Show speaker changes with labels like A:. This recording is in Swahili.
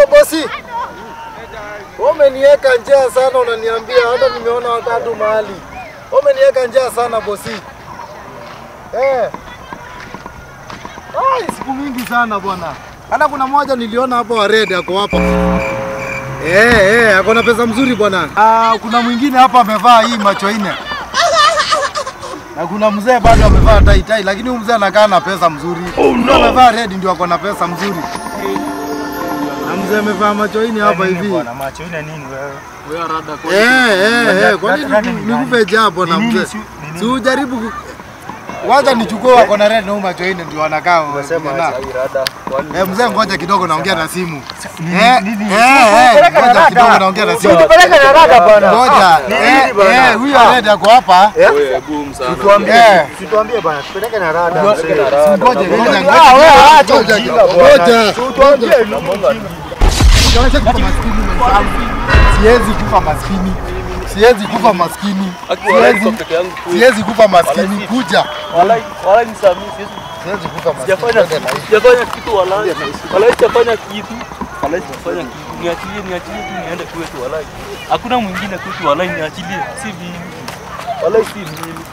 A: bosi. Umeniweka njaa sana unaniambia hata nimeona watatu mahali. Umeniweka njaa sana bosi. Siku mingi sana bwana. Hata kuna mmoja niliona hapo wa red ako hapa. Ako na pesa mzuri bwana. Kuna mwingine hapa amevaa hii macho ine. Na kuna mzee bado amevaa tai lakini huyu mzee anakaa na pesa mzuri. Ndio amevaa red ndio ako na pesa mzuri. Na mzee amevaa macho ine hapa hivi.
B: Bwana macho ine nini wewe?
A: Wewe rada kwa nini nikupe japo na mzee? Si ujaribu wacha nichukue wako na red na huyu macho ine ndio anakaa.
B: Unasema rada.
A: Mzee ngoja kidogo naongea na simu. Ngoja kidogo naongea na simu.
B: Tupeleke na rada bwana.
A: Ngoja. Huyo red ako hapa.
B: Wewe boom sana. Situambie bwana, tupeleke na rada.
A: Ngoja.
B: Wewe acha ujinga bwana. Tuambie
A: Siwezi kufa maskini. Siwezi kufa maskini. Siwezi kufa maskini kuja.
C: Wala ni Sami
A: Siwezi kufa maskini.
C: Sijafanya kitu wala. Wala sijafanya kitu. Wala sijafanya kitu. Niachilie tu niende kwetu wala. Hakuna mwingine kwetu wala niachilie. Si mimi. Wala si mimi.